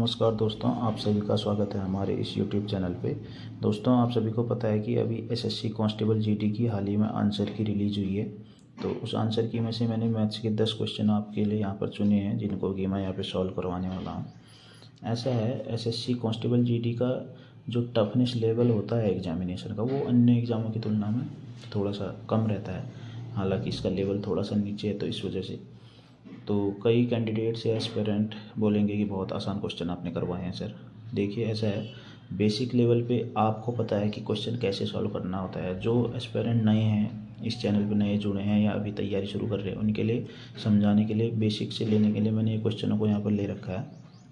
नमस्कार दोस्तों, आप सभी का स्वागत है हमारे इस YouTube चैनल पे। दोस्तों, आप सभी को पता है कि अभी एसएससी कांस्टेबल जीडी की हाल ही में आंसर की रिलीज़ हुई है। तो उस आंसर की में से मैंने मैथ्स के 10 क्वेश्चन आपके लिए यहाँ पर चुने हैं, जिनको कि मैं यहाँ पे सॉल्व करवाने वाला हूँ। ऐसा है, एसएससी कांस्टेबल जीडी का जो टफनेस लेवल होता है एग्जामिनेशन का, वो अन्य एग्ज़ामों की तुलना में थोड़ा सा कम रहता है। हालाँकि इसका लेवल थोड़ा सा नीचे है, तो इस वजह से तो कई कैंडिडेट्स या एस्पिरेंट बोलेंगे कि बहुत आसान क्वेश्चन आपने करवाए हैं सर। देखिए, ऐसा है, बेसिक लेवल पे आपको पता है कि क्वेश्चन कैसे सॉल्व करना होता है। जो एस्पिरेंट नए हैं, इस चैनल पे नए जुड़े हैं या अभी तैयारी शुरू कर रहे हैं, उनके लिए समझाने के लिए, बेसिक से लेने के लिए मैंने ये क्वेश्चनों को यहाँ पर ले रखा है।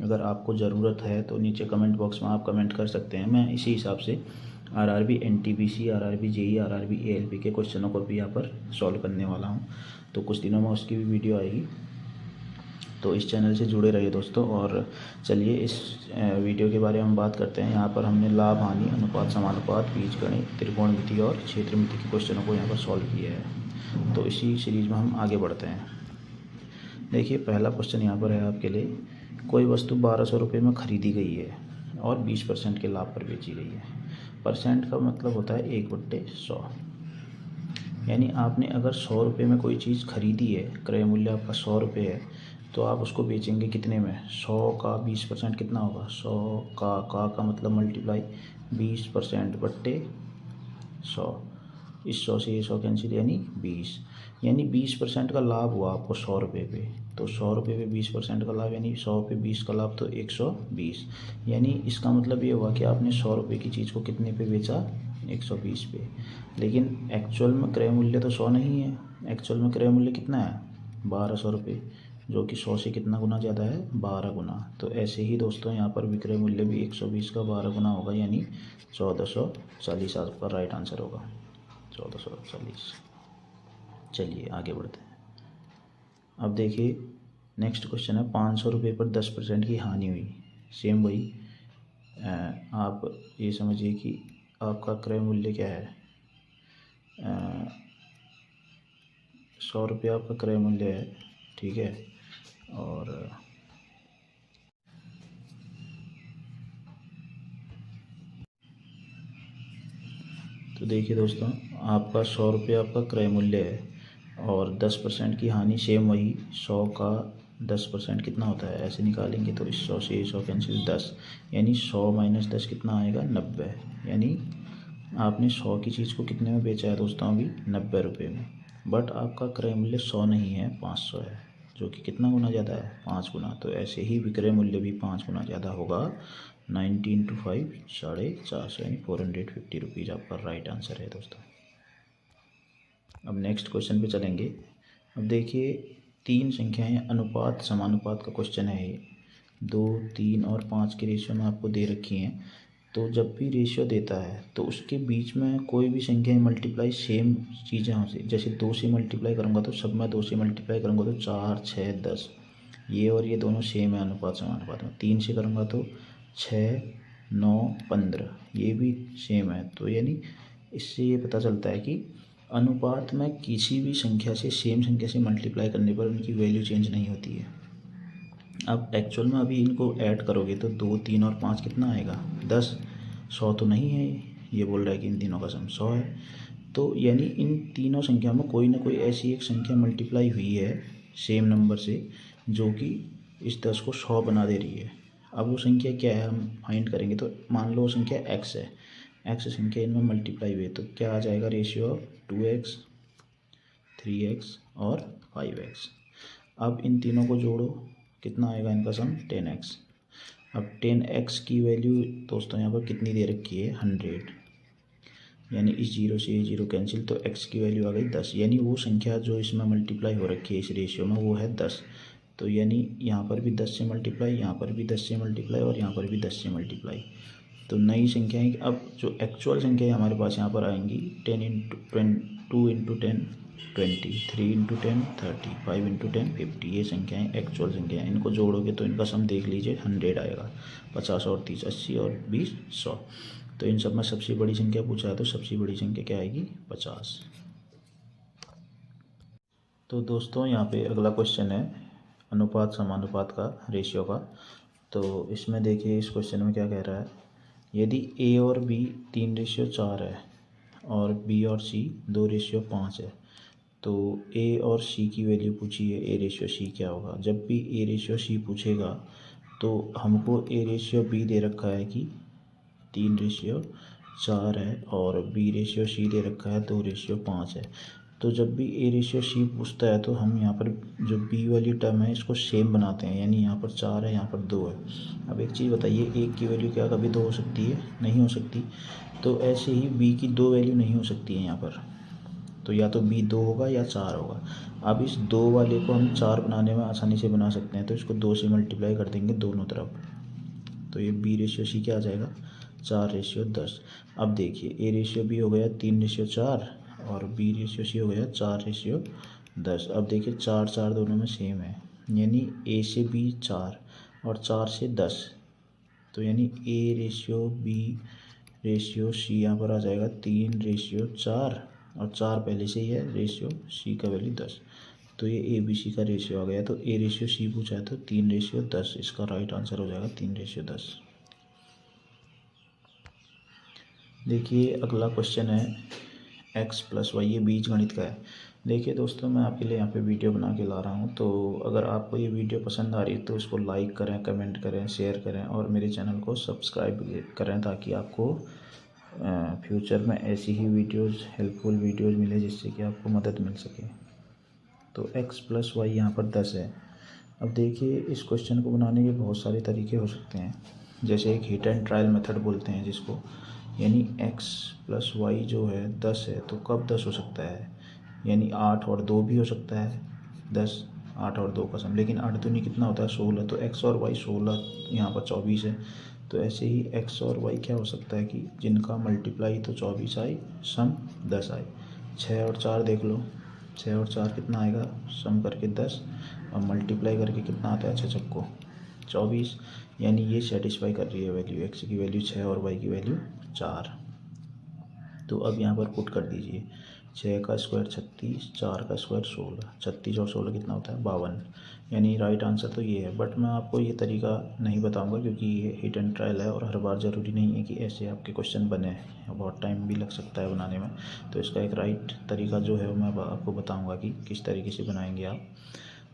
अगर आपको ज़रूरत है तो नीचे कमेंट बॉक्स में आप कमेंट कर सकते हैं। मैं इसी हिसाब से RRB, NTPC, RRB JE, RRB ALP के क्वेश्चनों को भी यहाँ पर सॉल्व करने वाला हूँ। तो कुछ दिनों में उसकी भी वीडियो आएगी, तो इस चैनल से जुड़े रहिए दोस्तों। और चलिए इस वीडियो के बारे में हम बात करते हैं। यहाँ पर हमने लाभ, हानि, अनुपात, समानुपात, बीजगणित, त्रिकोणमिति और क्षेत्रमिति के क्वेश्चनों को यहाँ पर सॉल्व किया है। तो इसी सीरीज में हम आगे बढ़ते हैं। देखिए, पहला क्वेश्चन यहाँ पर है आपके लिए। कोई वस्तु 1200 रुपये में खरीदी गई है और 20% के लाभ पर बेची गई है। परसेंट का मतलब होता है 1/100। यानी आपने अगर 100 रुपये में कोई चीज़ खरीदी है, क्रय मूल्य आपका 100 रुपये है, तो आप उसको बेचेंगे कितने में? 100 का 20% कितना होगा? 100 का मतलब मल्टीप्लाई 20% बट्टे 100। इस 100 से ये 100 कैंसिल, यानी 20। यानी 20% का लाभ हुआ आपको 100 रुपये पे। तो 100 रुपये पे 20% का लाभ, यानी 100 पे 20 का लाभ, तो 120। यानी इसका मतलब ये हुआ कि आपने 100 रुपये की चीज़ को कितने पे बेचा? 120 पे। लेकिन एक्चुअल में क्रय मूल्य तो 100 नहीं है। एक्चुअल में क्रय मूल्य कितना है? 1200 रुपये, जो कि 100 से कितना गुना ज़्यादा है? 12 गुना। तो ऐसे ही दोस्तों, यहाँ पर विक्रय मूल्य भी 120 का 12 गुना होगा, यानी 1440 आपका राइट आंसर होगा। 1440। चलिए आगे बढ़ते हैं। अब देखिए, नेक्स्ट क्वेश्चन है। 500 रुपये पर 10% की हानि हुई। सेम वही, आप ये समझिए कि आपका क्रय मूल्य क्या है? 100 रुपये आपका क्रय मूल्य है, ठीक है। और तो देखिए दोस्तों, आपका 100 रुपये आपका क्रय मूल्य है और 10% की हानि, सेम वही। 100 का 10% कितना होता है? ऐसे निकालेंगे तो इस 100 से ये 100 कैंसिल, 10। यानी 100 माइनस 10 कितना आएगा? 90। यानी आपने 100 की चीज़ को कितने में बेचा है दोस्तों? अभी 90 रुपये में। बट आपका क्रय मूल्य 100 नहीं है, 500 है, जो कि कितना गुना ज़्यादा है? 5 गुना। तो ऐसे ही विक्रय मूल्य भी 5 गुना ज़्यादा होगा। 90 × 5 450, यानी 450 रुपीज़ आपका राइट आंसर है दोस्तों। अब नेक्स्ट क्वेश्चन पे चलेंगे। अब देखिए, 3 संख्याएं अनुपात समानुपात का क्वेश्चन है ये। 2, 3 और 5 की रेशियो में आपको दे रखी हैं। तो जब भी रेशियो देता है तो उसके बीच में कोई भी संख्या मल्टीप्लाई सेम चीज़ें हों। जैसे 2 से मल्टीप्लाई करूँगा तो सब में 2 से मल्टीप्लाई करूँगा तो 4, 6, 10, ये और ये दोनों सेम है अनुपात समानुपात में। 3 से करूँगा तो 6, 9, 15, ये भी सेम है। तो यानी इससे ये पता चलता है कि अनुपात में किसी भी संख्या से, सेम संख्या से मल्टीप्लाई करने पर उनकी वैल्यू चेंज नहीं होती है। अब एक्चुअल में अभी इनको ऐड करोगे तो 2, 3 और 5 कितना आएगा? 10। 100 तो नहीं है, ये बोल रहा है कि इन तीनों का सम 100 है। तो यानी इन तीनों संख्या में कोई ना कोई ऐसी एक संख्या मल्टीप्लाई हुई है सेम नंबर से, जो कि इस 10 को 100 बना दे रही है। अब वो संख्या क्या है, हम फाइंड करेंगे। तो मान लो वो संख्या x है, x संख्या इनमें मल्टीप्लाई हुई है, तो क्या आ जाएगा? रेशियो ऑफ 2x, 3x और 5x। अब इन तीनों को जोड़ो, कितना आएगा इनका सम? 10x। अब 10x की वैल्यू दोस्तों यहाँ पर कितनी दे रखी है? 100। यानी इस 0 से ये 0 कैंसिल, तो x की वैल्यू आ गई 10। यानी वो संख्या जो इसमें मल्टीप्लाई हो रखी है इस रेशियो में, वो है 10। तो यानी यहाँ पर भी 10 से मल्टीप्लाई, यहाँ पर भी 10 से मल्टीप्लाई और यहाँ पर भी 10 से मल्टीप्लाई। तो नई संख्याएँ, अब जो एक्चुअल संख्याएँ हमारे पास यहाँ पर आएंगी, 10 × 2 × 10 20, 3 × 10 30, 5 × 10 50, ये संख्याएँ एक्चुअल संख्याएँ। इनको जोड़ोगे तो इनका सम देख लीजिए, 100 आएगा। 50 और 30 80 और 20 100। तो इन सब में सबसे बड़ी संख्या पूछा है, तो सबसे बड़ी संख्या क्या आएगी? 50। तो दोस्तों, यहाँ पे अगला क्वेश्चन है अनुपात समानुपात का, रेशियो का। तो इसमें देखिए इस क्वेश्चन में क्या कह रहा है, यदि ए और बी 3:4 है और बी और सी 2:5 है, तो ए और सी की वैल्यू पूछी है, ए रेशियो सी क्या होगा। जब भी ए रेशियो सी पूछेगा तो हमको ए रेशियो बी दे रखा है कि 3:4 है और बी रेशियो सी दे रखा है 2:5 है। तो जब भी ए रेशियो सी पूछता है तो हम यहाँ पर जो बी वाली टर्म है इसको सेम बनाते हैं, यानी यहाँ पर 4 है, यहाँ पर 2 है। अब एक चीज़ बताइए, एक की वैल्यू क्या कभी 2 हो सकती है? नहीं हो सकती। तो ऐसे ही बी की 2 वैल्यू नहीं हो सकती है यहाँ पर, तो या तो बी 2 होगा या 4 होगा। अब इस 2 वाले को हम 4 बनाने में आसानी से बना सकते हैं, तो इसको 2 से मल्टीप्लाई कर देंगे दोनों तरफ, तो ये बी रेशियो सी क्या आ जाएगा, 4:10। अब देखिए ए रेशियो बी हो गया 3:4 और बी रेशियो सी हो गया 4:10। अब देखिए 4 4 दोनों में सेम है, यानी ए से बी 4 और 4 से 10, तो यानी A ratio B ratio C यहाँ पर आ जाएगा 3:4 और 4 पहले से ही है, रेशियो सी का वैल्यू 10, तो ये ए बी सी का रेशियो आ गया। तो ए रेशियो सी पूछा है तो 3:10, इसका राइट आंसर हो जाएगा 3:10। देखिए अगला क्वेश्चन है x+y, ये बीजगणित का है। देखिए दोस्तों, मैं आपके लिए यहाँ पे वीडियो बना के ला रहा हूँ, तो अगर आपको ये वीडियो पसंद आ रही है तो इसको लाइक करें, कमेंट करें, शेयर करें और मेरे चैनल को सब्सक्राइब करें, ताकि आपको फ्यूचर में ऐसी ही वीडियोज़, हेल्पफुल वीडियोज़ मिले जिससे कि आपको मदद मिल सके। तो x+y यहाँ पर 10 है। अब देखिए इस क्वेश्चन को बनाने के बहुत सारे तरीके हो सकते हैं, जैसे एक हिट एंड ट्रायल मेथड बोलते हैं जिसको, यानी x+y जो है 10 है, तो कब 10 हो सकता है, यानी 8 और 2 भी हो सकता है 10, 8 और 2 का सम, लेकिन 8 दूनी कितना होता है 16, तो x और y 16, यहाँ पर 24 है। तो ऐसे ही x और y क्या हो सकता है कि जिनका मल्टीप्लाई तो 24 आए, सम 10 आए। 6 और 4 देख लो, 6 और 4 कितना आएगा, सम करके 10 और मल्टीप्लाई करके कितना आता है 6 छक्को 24, यानी ये सेटिस्फाई कर रही है वैल्यू, x की वैल्यू 6 और y की वैल्यू 4। तो अब यहाँ पर पुट कर दीजिए, 6 का स्क्वायर 36, 4 का स्क्वायर 16, 36 और 16 कितना होता है 52, यानी राइट आंसर तो ये है। बट मैं आपको ये तरीका नहीं बताऊंगा क्योंकि ये हिट एंड ट्रायल है और हर बार ज़रूरी नहीं है कि ऐसे आपके क्वेश्चन बने, बहुत टाइम भी लग सकता है बनाने में। तो इसका एक राइट तरीका जो है मैं आपको बताऊँगा कि किस तरीके से बनाएंगे आप।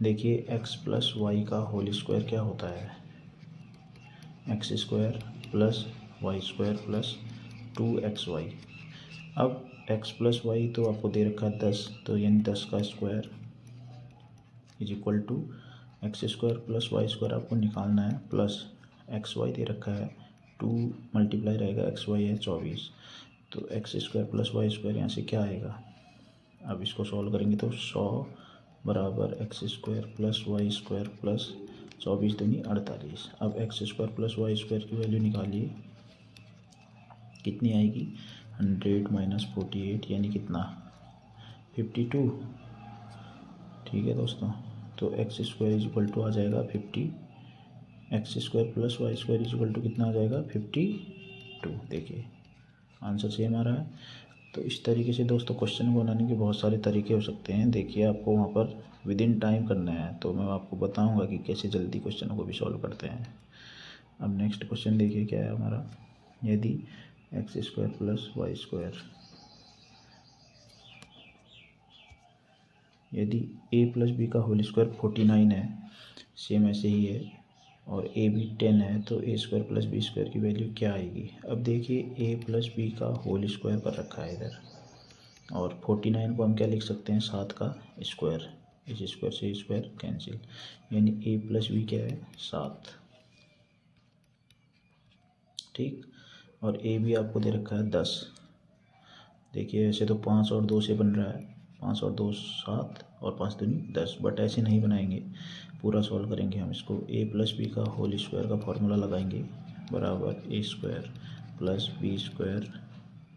देखिए x+y का होल स्क्वायर क्या होता है, x² + y² + 2xy। अब x+y तो आपको दे रखा है 10, तो यानी 10 का स्क्वायर = x² + y² आपको निकालना है, प्लस xy दे रखा है 2 मल्टीप्लाई रहेगा, xy है 24, तो x² + y² यहाँ से क्या आएगा, अब इसको सॉल्व करेंगे तो 100 बराबर x² + y² + 24 दूनी 48। अब x² + y² की वैल्यू निकालिए, कितनी आएगी 100 - 48, यानी कितना 52। ठीक है दोस्तों, तो x² = आ जाएगा 50, x² + y² कितना आ जाएगा 52। देखिए आंसर सेम आ रहा है। तो इस तरीके से दोस्तों क्वेश्चन को बनाने के बहुत सारे तरीके हो सकते हैं। देखिए आपको वहाँ पर विद इन टाइम करना है, तो मैं आपको बताऊंगा कि कैसे जल्दी क्वेश्चन को भी सॉल्व करते हैं। अब नेक्स्ट क्वेश्चन देखिए क्या है हमारा, यदि x² + y², यदि a + b का होल स्क्वायर 49 है, सेम ऐसे ही है, और a भी 10 है, तो a² + b² की वैल्यू क्या आएगी। अब देखिए a + b का होल स्क्वायर कर रखा है इधर, और 49 को हम क्या लिख सकते हैं 7 का स्क्वायर, इस स्क्वायर से स्क्वायर कैंसिल, यानी a + b क्या है 7। ठीक, और a भी आपको दे रखा है 10। देखिए ऐसे तो 5 और 2 से बन रहा है, 5 और 2 7 और 5 दूनी 10, बट ऐसे नहीं बनाएंगे, पूरा सॉल्व करेंगे हम इसको। a + b का होल स्क्वायर का फॉर्मूला लगाएंगे, बराबर a² + b²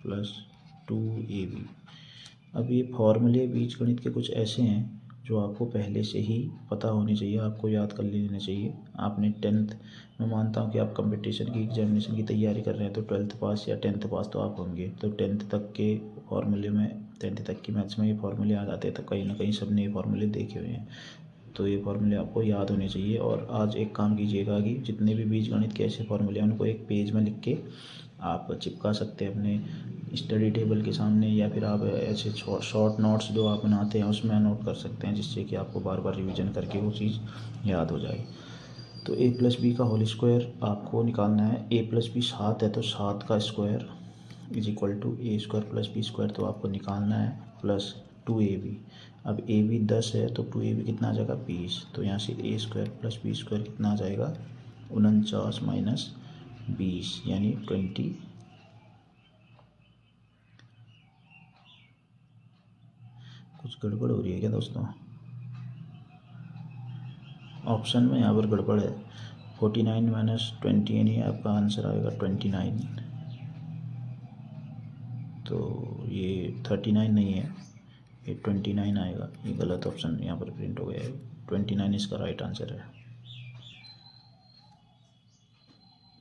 + 2ab। अब ये फॉर्मूले बीजगणित के कुछ ऐसे हैं जो आपको पहले से ही पता होने चाहिए, आपको याद कर लेने चाहिए। आपने 10th, मैं मानता हूँ कि आप कंपटीशन की एग्जामिनेशन की तैयारी कर रहे हैं, तो 12th पास या 10th पास तो आप होंगे, तो 10th तक के फॉर्मूले में, 10th तक की मैथ्स में ये फॉर्मूले आ जाते हैं, तो कहीं ना कहीं सबने ये फॉर्मूले देखे हुए हैं। तो ये फार्मूले आपको याद होने चाहिए। और आज एक काम कीजिएगा कि जितने भी बीजगणित के ऐसे फार्मूले हैं उनको एक पेज में लिख के आप चिपका सकते हैं अपने स्टडी टेबल के सामने, या फिर आप ऐसे शॉर्ट नोट्स जो आप बनाते हैं उसमें नोट कर सकते हैं, जिससे कि आपको बार बार रिवीजन करके वो चीज़ याद हो जाए। तो a प्लस बी का होल स्क्वायर आपको निकालना है। a प्लस बी 7 है तो 7 का square is equal to A square plus B square, तो आपको निकालना है प्लस 2ab। अब ab 10 है तो 2ab कितना आ जाएगा 20, तो यहाँ से a square plus B square कितना आ जाएगा 49 माइनस 20 यानी 20। कुछ गड़बड़ हो रही है क्या दोस्तों? ऑप्शन में यहाँ पर गड़बड़ है। 49 माइनस 20 यानी आपका आंसर आएगा 29। तो ये 39 नहीं है, ये 29 आएगा। ये गलत ऑप्शन यहाँ पर प्रिंट हो गया है। 29 इसका राइट आंसर है।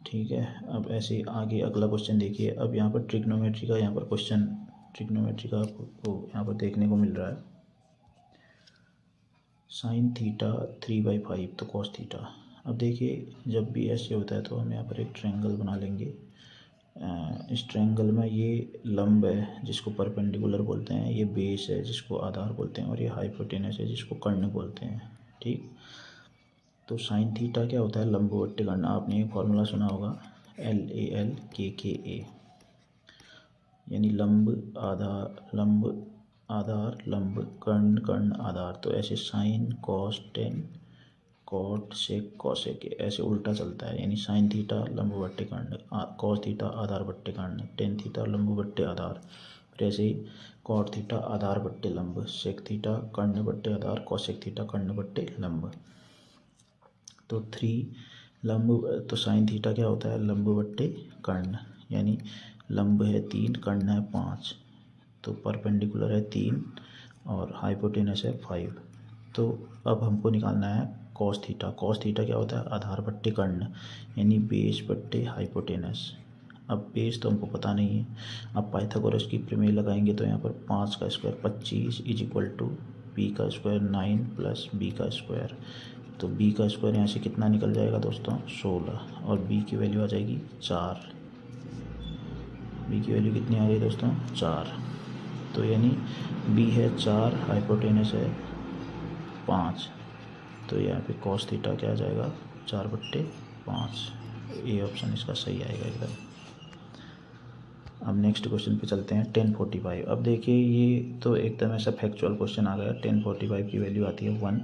ठीक है, अब ऐसे आगे अगला क्वेश्चन देखिए। अब यहाँ पर ट्रिग्नोमेट्री का यहाँ पर क्वेश्चन, ट्रिग्नोमेट्री का आपको यहाँ पर देखने को मिल रहा है। साइन थीटा 3/5 तो कॉस थीटा। अब देखिए जब भी ऐसे होता है तो हम यहाँ पर एक ट्रायंगल बना लेंगे। इस ट्रायंगल में ये लंब है जिसको परपेंडिकुलर बोलते हैं, ये बेस है जिसको आधार बोलते हैं, और ये हाइपोटेनस है जिसको कर्ण बोलते हैं। ठीक, तो साइन थीटा क्या होता है लंबवत कर्ण। आपने एक फॉर्मूला सुना होगा LAL KKA, यानी लंब आधार लंब कर्ण कर्ण आधार। तो ऐसे sine cos tan cot sec cosec ऐसे उल्टा चलता है, यानी साइन थीटा लंब बट्टे कर्ण, कॉस थीटा आधार बट्टे कर्ण, टेन थीटा लंब बट्टे आधार। फिर ऐसे ही कॉट थीटा आधार बट्टे लंब, सेक थीटा कर्ण बट्टे आधार, कॉसेक थीटा कर्ण बट्टे लंब। तो 3 लंब, तो साइन थीटा क्या होता है लंब बट्टे कर्ण, यानी लंब है 3 कर्ण है 5, तो परपेंडिकुलर है 3 और हाइपोटेनस है 5। तो अब हमको निकालना है कॉस थीटा। कॉस थीटा क्या होता है आधार बट्टे कर्ण, यानी बेस बट्टे हाइपोटेनस। अब बेस तो हमको पता नहीं है। अब पाइथागोरस की प्रमेय लगाएंगे तो यहाँ पर 5 का square 25 is equal to B का स्क्वायर 9 प्लस बी का स्क्वायर। तो बी का स्क्वायर यहाँ से कितना निकल जाएगा दोस्तों 16, और बी की वैल्यू आ जाएगी 4। बी की वैल्यू कितनी आ रही है दोस्तों 4। तो यानी बी है 4, हाइपोटेनस है 5, तो यहाँ पे कॉस थीटा क्या आ जाएगा 4/5। ये ऑप्शन इसका सही आएगा एकदम। अब नेक्स्ट क्वेश्चन पे चलते हैं 1045। अब देखिए ये तो एकदम ऐसा फैक्चुअल क्वेश्चन आ गया। 1045 की वैल्यू आती है 1।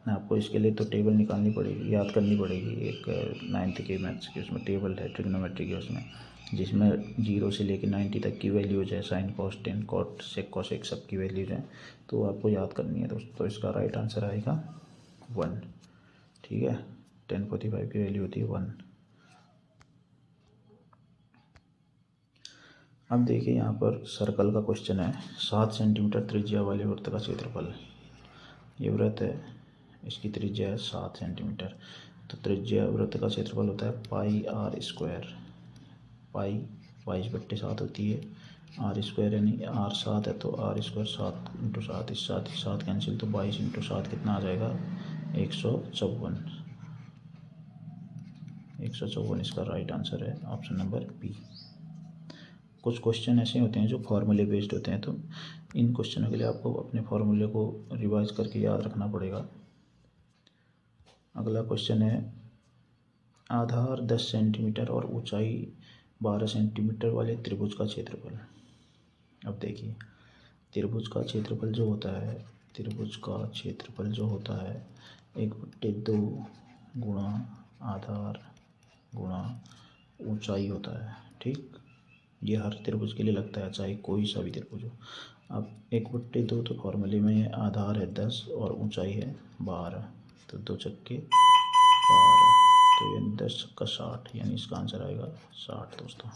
आपको इसके लिए तो टेबल निकालनी पड़ेगी, याद करनी पड़ेगी। एक 9th के मैथ्स की उसमें टेबल है ट्रिग्नोमेट्री की, उसमें जिसमें 0 से लेकर 90 तक की वैल्यूज है, sine cos tan cot sec cosec सब की वैल्यूज हैं, तो आपको याद करनी है दोस्तों। तो इसका राइट आंसर आएगा 1। ठीक है, 1045 की वैल्यू होती है 1। अब देखिए यहाँ पर सर्कल का क्वेश्चन है। 7 सेंटीमीटर त्रिज्या वाले वृत्त का क्षेत्रफल, ये वृत्त है, इसकी त्रिज्या है 7 सेंटीमीटर। तो त्रिज्या वृत्त का क्षेत्रफल होता है पाई आर स्क्वायर। पाई 22/7 होती है, आर स्क्वायर यानी आर 7 है तो आर स्क्वायर 7 × 7, इस 7 कैंसिल, तो 22 × 7 कितना आ जाएगा 154। 154 इसका राइट आंसर है, ऑप्शन नंबर बी। कुछ क्वेश्चन ऐसे होते हैं जो फार्मूले बेस्ड होते हैं, तो इन क्वेश्चनों के लिए आपको अपने फार्मूले को रिवाइज करके याद रखना पड़ेगा। अगला क्वेश्चन है आधार 10 सेंटीमीटर और ऊंचाई 12 सेंटीमीटर वाले त्रिभुज का क्षेत्रफल। अब देखिए त्रिभुज का क्षेत्रफल जो होता है, त्रिभुज का क्षेत्रफल जो होता है 1/2 गुणा आधार गुणा ऊंचाई होता है। ठीक, ये हर त्रिभुज के लिए लगता है, चाहे कोई सा भी त्रिभुज हो। अब 1/2 तो फॉर्मूले में आधार है 10 और ऊंचाई है 12, तो 2 चक्के 12, तो यानी 10 का 60, यानी इसका आंसर आएगा 60 दोस्तों।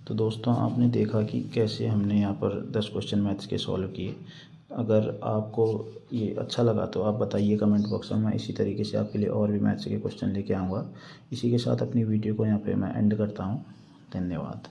तो दोस्तों आपने देखा कि कैसे हमने यहाँ पर 10 क्वेश्चन मैथ्स के सॉल्व किए। अगर आपको ये अच्छा लगा तो आप बताइए कमेंट बॉक्स में, मैं इसी तरीके से आपके लिए और भी मैथ्स के क्वेश्चन लेके आऊँगा। इसी के साथ अपनी वीडियो को यहाँ पे मैं एंड करता हूँ। धन्यवाद।